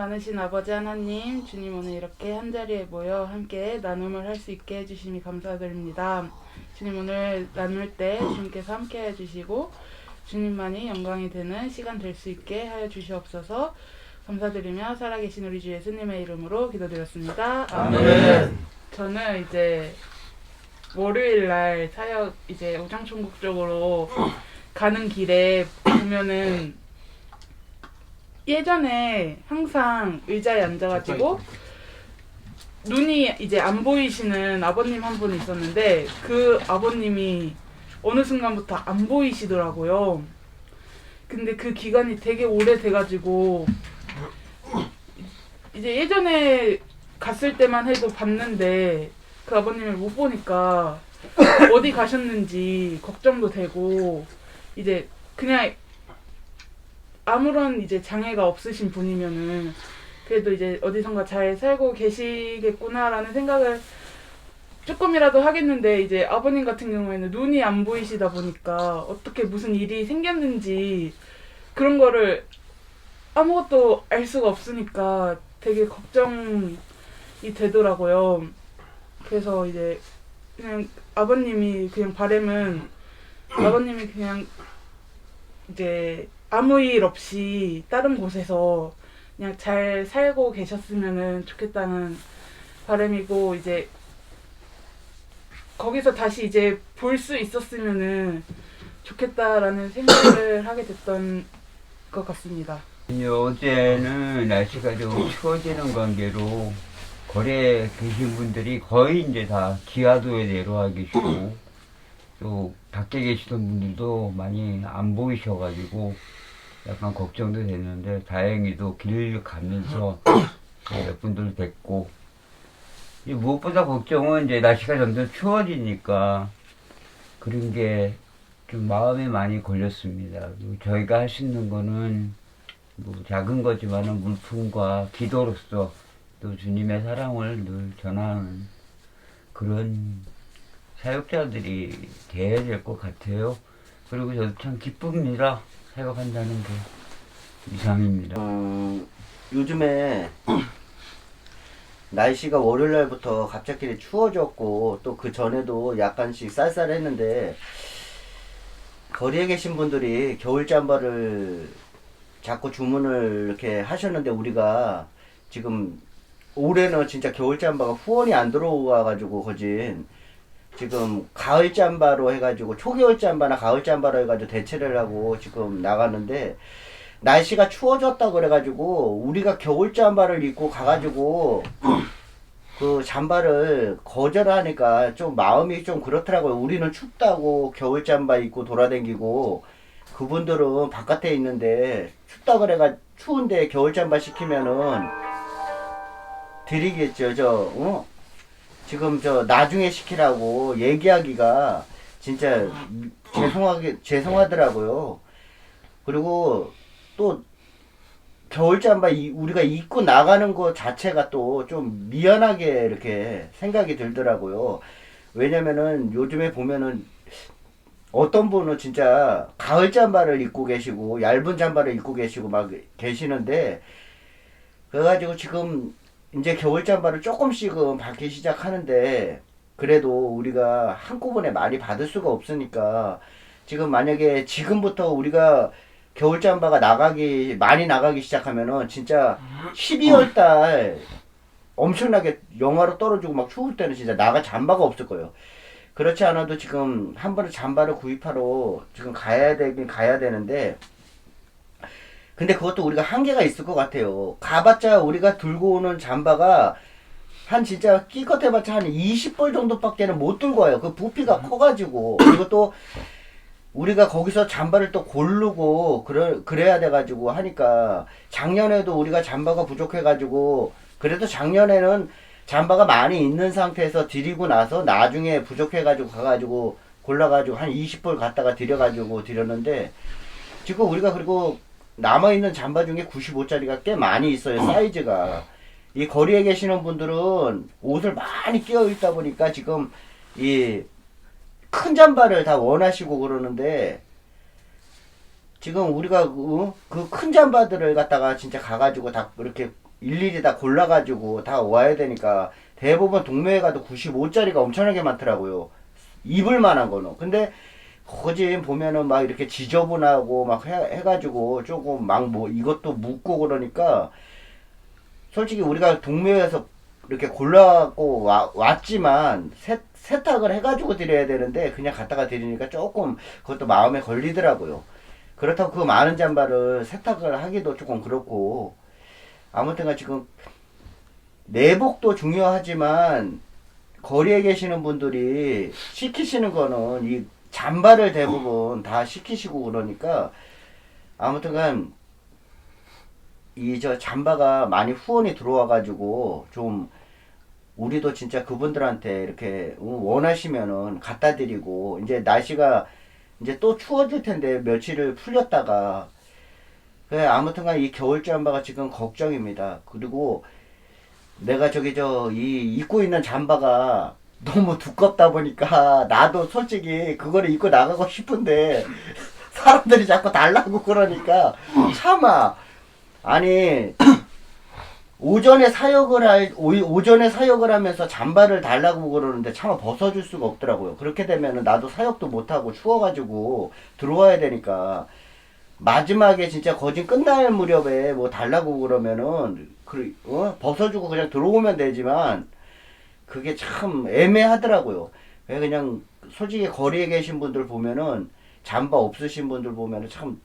많으신 아버지 하나님, 주님 오늘 이렇게 한자리에 모여 함께 나눔을 할 수 있게 해주시니 감사드립니다. 주님 오늘 나눌 때 주님께서 함께 해주시고 주님만이 영광이 되는 시간 될 수 있게 하여 주시옵소서. 감사드리며 살아계신 우리 주 예수님의 이름으로 기도드렸습니다. 아멘. 저는 이제 월요일날 사역 이제 우장천국 쪽으로 가는 길에 보면은 예전에 항상 의자에 앉아가지고 눈이 이제 안 보이시는 아버님 한 분 있었는데 그 아버님이 어느 순간부터 안 보이시더라고요. 근데 그 기간이 되게 오래돼가지고 이제 예전에 갔을 때만 해도 봤는데 그 아버님을 못 보니까 어디 가셨는지 걱정도 되고 이제 그냥 아무런 이제 장애가 없으신 분이면은 그래도 이제 어디선가 잘 살고 계시겠구나라는 생각을 조금이라도 하겠는데 이제 아버님 같은 경우에는 눈이 안 보이시다 보니까 어떻게 무슨 일이 생겼는지 그런 거를 아무것도 알 수가 없으니까 되게 걱정이 되더라고요. 그래서 이제 그냥 아버님이 그냥 바람은 아버님이 그냥 이제 아무 일 없이 다른 곳에서 그냥 잘 살고 계셨으면 좋겠다는 바람이고 이제 거기서 다시 이제 볼 수 있었으면 좋겠다라는 생각을 하게 됐던 것 같습니다. 요새는 날씨가 좀 추워지는 관계로 거리에 계신 분들이 거의 이제 다 기아도에 내려와 계시고 또 밖에 계시던 분들도 많이 안 보이셔가지고 약간 걱정도 되는데 다행히도 길 가면서 몇 분들 뵙고 무엇보다 걱정은 이제 날씨가 점점 추워지니까 그런 게 좀 마음에 많이 걸렸습니다. 저희가 할 수 있는 거는 뭐 작은 거지만은 물품과 기도로서 또 주님의 사랑을 늘 전하는 그런 사역자들이 돼야 될 것 같아요. 그리고 저도 참 기쁩니다. 사역한다는 게 이상입니다. 요즘에 날씨가 월요일날부터 갑자기 추워졌고 또 그 전에도 약간씩 쌀쌀했는데 거리에 계신 분들이 겨울 잠바를 자꾸 주문을 이렇게 하셨는데 우리가 지금 올해는 진짜 겨울 잠바가 후원이 안 들어와 가지고 거진 지금 가을 잠바로 해가지고 초겨울 잠바나 가을 잠바로 해가지고 대체를 하고 지금 나가는데 날씨가 추워졌다 그래가지고 우리가 겨울 잠바를 입고 가가지고 그 잠바를 거절하니까 좀 마음이 좀 그렇더라고요. 우리는 춥다고 겨울 잠바 입고 돌아다니고 그분들은 바깥에 있는데 춥다 그래가 추운데 겨울 잠바 시키면은 드리겠죠. 지금 나중에 시키라고 얘기하기가 진짜 죄송하더라고요. 그리고 또 겨울 잠바 우리가 입고 나가는 것 자체가 또 좀 미안하게 이렇게 생각이 들더라고요. 왜냐면은 요즘에 보면은 어떤 분은 진짜 가을 잠바를 입고 계시고 얇은 잠바를 입고 계시고 막 계시는데 그래가지고 지금 이제 겨울 잠바를 조금씩은 받기 시작하는데 그래도 우리가 한꺼번에 많이 받을 수가 없으니까 지금 만약에 지금부터 우리가 겨울 잠바가 많이 나가기 시작하면은 진짜 12월 달 엄청나게 영하로 떨어지고 막 추울 때는 진짜 잠바가 없을 거예요. 그렇지 않아도 지금 한 번에 잠바를 구입하러 지금 가야 되는데 근데 그것도 우리가 한계가 있을 것 같아요. 가봤자 우리가 들고 오는 잠바가 한 진짜 끼껏 해봤자 한 20벌 정도밖에는 못 들고 와요. 그 부피가 커가지고 그리고 또 우리가 거기서 잠바를 또 고르고 그래야 돼가지고 하니까 작년에도 우리가 잠바가 부족해가지고 그래도 작년에는 잠바가 많이 있는 상태에서 드리고 나서 나중에 부족해가지고 가가지고 골라가지고 한 20벌 갖다가 드렸는데 지금 우리가 그리고 남아있는 잠바 중에 95짜리가 꽤 많이 있어요. 사이즈가. 이 거리에 계시는 분들은 옷을 많이 끼어 있다 보니까 지금 이 큰 잠바를 다 원하시고 그러는데 지금 우리가 그 큰 잠바들을 갖다가 진짜 가가지고 다 이렇게 일일이 다 골라가지고 다 와야 되니까 대부분 동묘에 가도 95짜리가 엄청나게 많더라고요. 입을 만한 거는. 근데 거진 보면은 막 이렇게 지저분하고 막 해가지고 조금 막 뭐 이것도 묻고 그러니까 솔직히 우리가 동묘에서 이렇게 골라갖고 왔지만 세탁을 해가지고 드려야 되는데 그냥 갖다가 드리니까 조금 그것도 마음에 걸리더라고요. 그렇다고 그 많은 잠바를 세탁을 하기도 조금 그렇고 아무튼가 지금 내복도 중요하지만 거리에 계시는 분들이 시키시는 거는 이 잠바를 대부분 다 시키시고 그러니까 아무튼간 이 저 잠바가 많이 후원이 들어와가지고 좀 우리도 진짜 그분들한테 이렇게 원하시면은 갖다 드리고 이제 날씨가 이제 또 추워질 텐데 며칠을 풀렸다가 그래 아무튼간 이 겨울 잠바가 지금 걱정입니다. 그리고 내가 저기 이 입고 있는 잠바가 너무 두껍다 보니까 나도 솔직히 그거를 입고 나가고 싶은데 사람들이 자꾸 달라고 그러니까 참아. 아니 오전에 사역을 하면서 잠바를 달라고 그러는데 차마 벗어줄 수가 없더라고요. 그렇게 되면은 나도 사역도 못하고 추워가지고 들어와야 되니까 마지막에 진짜 거진 끝날 무렵에 뭐 달라고 그러면은 벗어주고 그냥 들어오면 되지만 그게 참 애매하더라고요. 그냥 솔직히 거리에 계신 분들 보면은 잠바 없으신 분들 보면은 참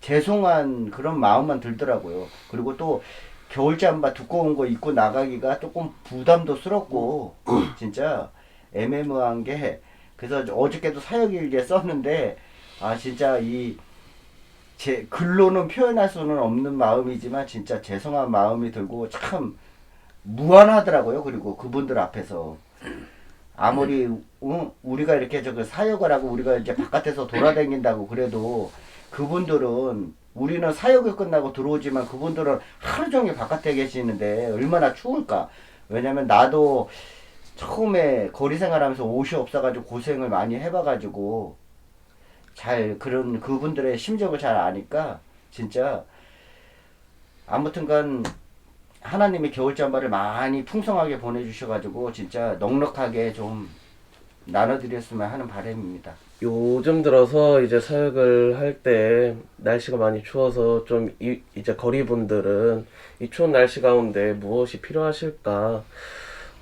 죄송한 그런 마음만 들더라고요. 그리고 또 겨울 잠바 두꺼운 거 입고 나가기가 조금 부담도 스럽고 진짜 애매모호한 게 그래서 어저께도 사역일기에 썼는데 아 진짜 제 글로는 표현할 수는 없는 마음이지만 진짜 죄송한 마음이 들고 참 무안하더라고요. 그리고 그분들 앞에서 아무리 우리가 이렇게 사역을 하고 우리가 이제 바깥에서 돌아다닌다고 그래도 그분들은 우리는 사역이 끝나고 들어오지만 그분들은 하루 종일 바깥에 계시는데 얼마나 추울까. 왜냐면 나도 처음에 거리 생활하면서 옷이 없어가지고 고생을 많이 해봐가지고 그런 그분들의 심정을 잘 아니까 진짜 아무튼간 하나님이 겨울 잠바를 많이 풍성하게 보내주셔가지고 진짜 넉넉하게 좀 나눠드렸으면 하는 바람입니다. 요즘 들어서 이제 사역을 할 때 날씨가 많이 추워서 좀 이제 거리분들은 이 추운 날씨 가운데 무엇이 필요하실까,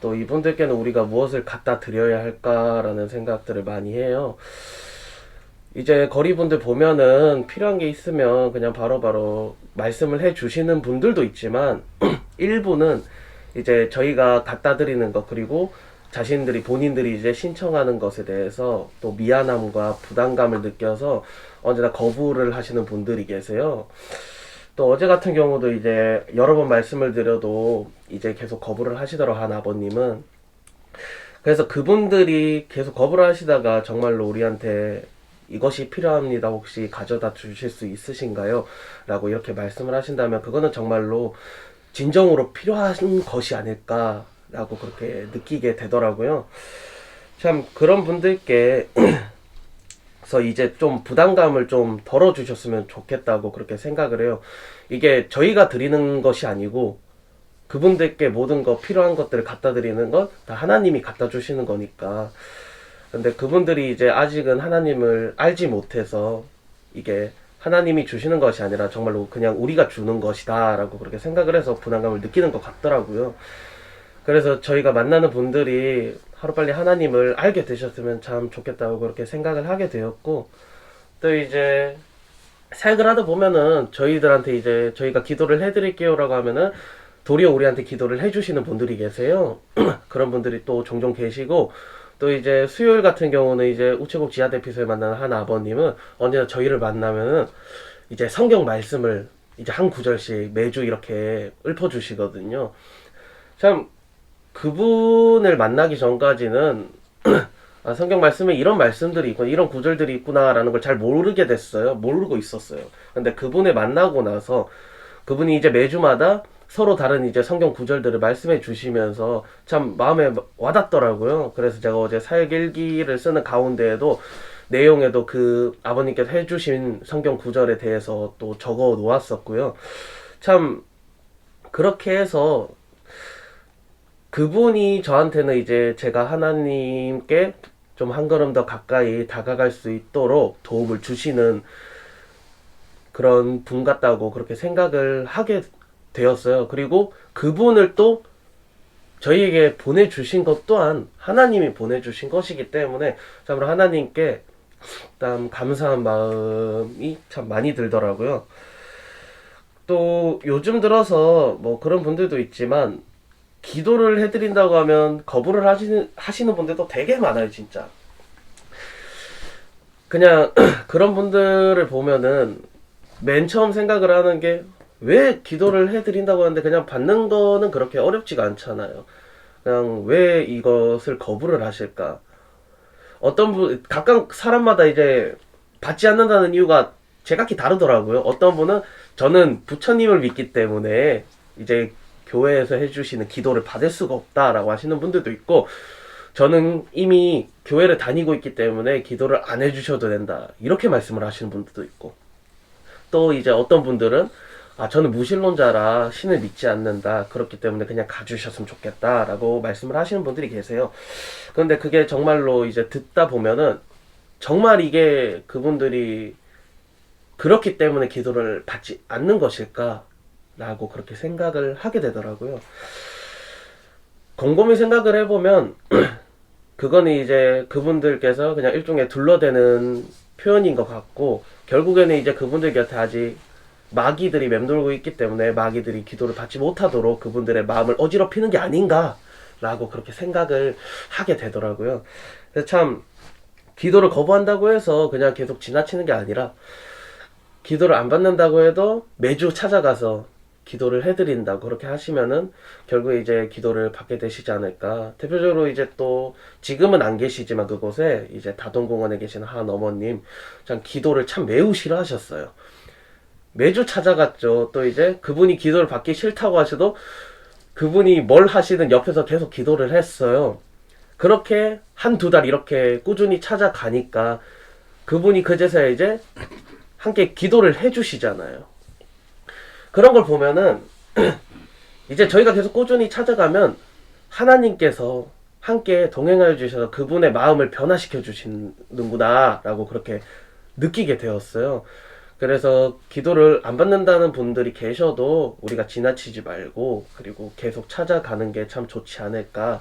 또 이분들께는 우리가 무엇을 갖다 드려야 할까라는 생각들을 많이 해요. 이제 거리분들 보면은 필요한 게 있으면 그냥 바로바로 말씀을 해 주시는 분들도 있지만 일부는 이제 저희가 갖다 드리는 것, 그리고 본인들이 이제 신청하는 것에 대해서 또 미안함과 부담감을 느껴서 언제나 거부를 하시는 분들이 계세요. 또 어제 같은 경우도 이제 여러 번 말씀을 드려도 이제 계속 거부를 하시더라고요, 한 아버님은. 그래서 그분들이 계속 거부를 하시다가 정말로 우리한테 이것이 필요합니다, 혹시 가져다 주실 수 있으신가요? 라고 이렇게 말씀을 하신다면 그거는 정말로 진정으로 필요한 것이 아닐까 라고 그렇게 느끼게 되더라고요. 참 그런 분들께 그래서 이제 좀 부담감을 좀 덜어주셨으면 좋겠다고 그렇게 생각을 해요. 이게 저희가 드리는 것이 아니고 그분들께 모든 거 필요한 것들을 갖다 드리는 건 다 하나님이 갖다 주시는 거니까. 근데 그분들이 이제 아직은 하나님을 알지 못해서 이게 하나님이 주시는 것이 아니라 정말로 그냥 우리가 주는 것이다 라고 그렇게 생각을 해서 부담감을 느끼는 것 같더라고요. 그래서 저희가 만나는 분들이 하루빨리 하나님을 알게 되셨으면 참 좋겠다고 그렇게 생각을 하게 되었고, 또 이제 사역을 하다 보면은 저희들한테 이제 저희가 기도를 해드릴게요 라고 하면은 도리어 우리한테 기도를 해주시는 분들이 계세요. 그런 분들이 또 종종 계시고, 또 이제 수요일 같은 경우는 이제 우체국 지하대피소에 만나는 한 아버님은 언제나 저희를 만나면은 이제 성경 말씀을 이제 한 구절씩 매주 이렇게 읊어주시거든요. 참 그분을 만나기 전까지는 아, 성경 말씀에 이런 말씀들이 있고 이런 구절들이 있구나라는 걸 잘 모르게 됐어요. 모르고 있었어요. 근데 그분을 만나고 나서 그분이 이제 매주마다 서로 다른 이제 성경 구절들을 말씀해 주시면서 참 마음에 와닿더라고요. 그래서 제가 어제 사역 일기를 쓰는 가운데에도 내용에도 그 아버님께서 해주신 성경 구절에 대해서 또 적어 놓았었고요. 참 그렇게 해서 그분이 저한테는 이제 제가 하나님께 좀 한 걸음 더 가까이 다가갈 수 있도록 도움을 주시는 그런 분 같다고 그렇게 생각을 하게 되었어요. 그리고 그분을 또 저희에게 보내주신 것 또한 하나님이 보내주신 것이기 때문에 참으로 하나님께 참 감사한 마음이 참 많이 들더라고요. 또 요즘 들어서 뭐 그런 분들도 있지만 기도를 해드린다고 하면 거부를 하시는 분들도 되게 많아요, 진짜. 그냥 그런 분들을 보면은 맨 처음 생각을 하는 게 왜 기도를 해드린다고 하는데 그냥 받는 거는 그렇게 어렵지가 않잖아요. 그냥 왜 이것을 거부를 하실까? 어떤 분, 각각 사람마다 이제 받지 않는다는 이유가 제각기 다르더라고요. 어떤 분은 저는 부처님을 믿기 때문에 이제 교회에서 해주시는 기도를 받을 수가 없다라고 하시는 분들도 있고, 저는 이미 교회를 다니고 있기 때문에 기도를 안 해주셔도 된다 이렇게 말씀을 하시는 분들도 있고, 또 이제 어떤 분들은 저는 무신론자라 신을 믿지 않는다, 그렇기 때문에 그냥 가주셨으면 좋겠다 라고 말씀을 하시는 분들이 계세요. 그런데 그게 정말로 이제 듣다 보면은 정말 이게 그분들이 그렇기 때문에 기도를 받지 않는 것일까 라고 그렇게 생각을 하게 되더라고요. 곰곰이 생각을 해보면 그거는 이제 그분들께서 그냥 일종의 둘러대는 표현인 것 같고, 결국에는 이제 그분들 곁에 아직 마귀들이 맴돌고 있기 때문에 마귀들이 기도를 받지 못하도록 그분들의 마음을 어지럽히는 게 아닌가 라고 그렇게 생각을 하게 되더라고요. 그래서 참 기도를 거부한다고 해서 그냥 계속 지나치는 게 아니라, 기도를 안 받는다고 해도 매주 찾아가서 기도를 해드린다고 그렇게 하시면은 결국에 이제 기도를 받게 되시지 않을까. 대표적으로 이제 또 지금은 안 계시지만 그곳에 이제 다동공원에 계시는 한 어머님, 참 기도를 참 매우 싫어하셨어요. 매주 찾아갔죠. 또 이제 그분이 기도를 받기 싫다고 하셔도 그분이 뭘 하시든 옆에서 계속 기도를 했어요. 그렇게 한두 달 이렇게 꾸준히 찾아가니까 그분이 그제서야 이제 함께 기도를 해주시잖아요. 그런 걸 보면은 이제 저희가 계속 꾸준히 찾아가면 하나님께서 함께 동행하여 주셔서 그분의 마음을 변화시켜 주시는구나 라고 그렇게 느끼게 되었어요. 그래서 기도를 안 받는다는 분들이 계셔도 우리가 지나치지 말고, 그리고 계속 찾아가는 게 참 좋지 않을까.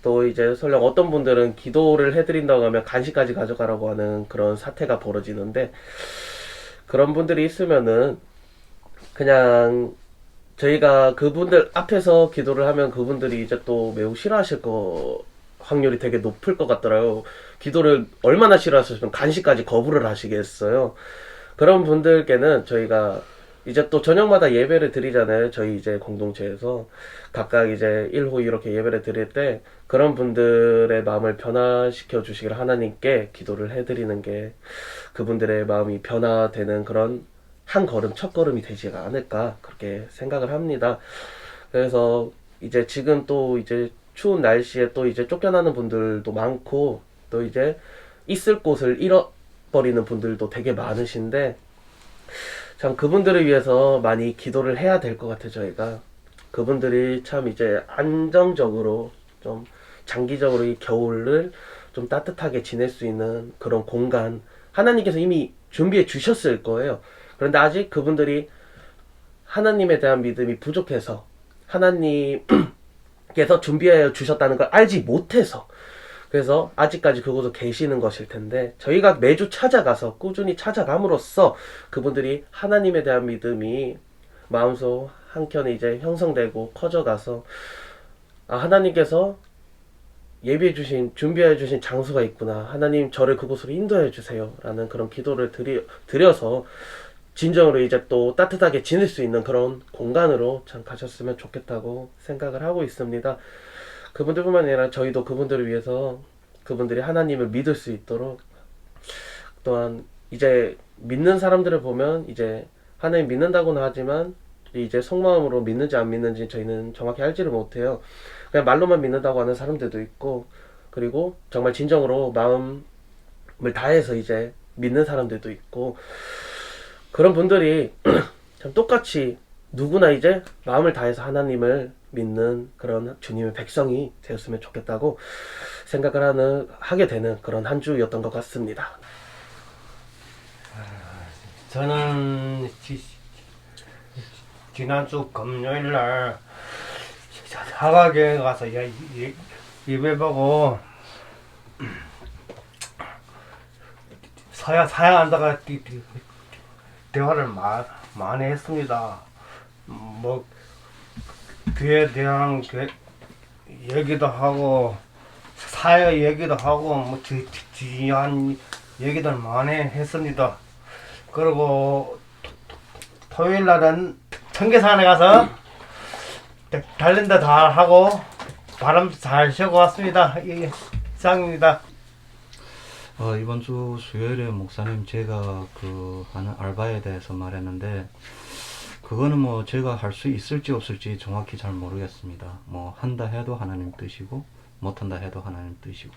또 이제 설령 어떤 분들은 기도를 해드린다고 하면 간식까지 가져가라고 하는 그런 사태가 벌어지는데, 그런 분들이 있으면은 그냥 저희가 그분들 앞에서 기도를 하면 그분들이 이제 또 매우 싫어하실 확률이 되게 높을 것 같더라고요. 기도를 얼마나 싫어하시면 간식까지 거부를 하시겠어요. 그런 분들께는 저희가 이제 또 저녁마다 예배를 드리잖아요. 저희 이제 공동체에서 각각 이제 1호 이렇게 예배를 드릴 때 그런 분들의 마음을 변화시켜 주시길 하나님께 기도를 해드리는 게 그분들의 마음이 변화되는 그런 한 걸음, 첫 걸음이 되지가 않을까 그렇게 생각을 합니다. 그래서 이제 지금 또 이제 추운 날씨에 또 이제 쫓겨나는 분들도 많고, 또 이제 있을 곳을 잃어버리는 분들도 되게 많으신데, 참 그분들을 위해서 많이 기도를 해야 될 것 같아요. 저희가 그분들이 참 이제 안정적으로 좀 장기적으로 이 겨울을 좀 따뜻하게 지낼 수 있는 그런 공간 하나님께서 이미 준비해 주셨을 거예요. 그런데 아직 그분들이 하나님에 대한 믿음이 부족해서, 하나님께서 준비해 주셨다는 걸 알지 못해서, 그래서 아직까지 그곳에 계시는 것일 텐데, 저희가 매주 찾아가서 꾸준히 찾아감으로써 그분들이 하나님에 대한 믿음이 마음속 한켠에 이제 형성되고 커져가서, 하나님께서 예비해 주신, 준비해 주신 장소가 있구나, 하나님 저를 그곳으로 인도해 주세요 라는 그런 기도를 드려서 진정으로 이제 또 따뜻하게 지낼 수 있는 그런 공간으로 참 가셨으면 좋겠다고 생각을 하고 있습니다. 그분들뿐만 아니라 저희도 그분들을 위해서 그분들이 하나님을 믿을 수 있도록, 또한 이제 믿는 사람들을 보면 이제 하나님 믿는다고는 하지만 이제 속마음으로 믿는지 안 믿는지 저희는 정확히 알지를 못해요. 그냥 말로만 믿는다고 하는 사람들도 있고, 그리고 정말 진정으로 마음을 다해서 이제 믿는 사람들도 있고, 그런 분들이 참 똑같이 누구나 이제 마음을 다해서 하나님을 믿는 그런 주님의 백성이 되었으면 좋겠다고 생각을 하게 되는 그런 한 주였던 것 같습니다. 저는 지난주 금요일날 사과교회 가서 예배보고 사양한다가 대화를 많이 했습니다. 뭐 교회에 대한 얘기도 하고 사회 얘기도 하고 뭐 지한 얘기들 많이 했습니다. 그리고 토요일 날은 청계산에 가서 달린다 다 하고 바람도 잘 쉬고 왔습니다. 이상입니다. 이번 주 수요일에 목사님 제가 하는 알바에 대해서 말했는데 그거는 뭐 제가 할 수 있을지 없을지 정확히 잘 모르겠습니다. 뭐 한다 해도 하나님 뜻이고 못한다 해도 하나님 뜻이고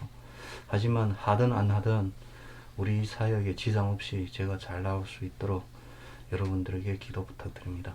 하지만 하든 안 하든 우리 사역에 지장 없이 제가 잘 나올 수 있도록 여러분들에게 기도 부탁드립니다.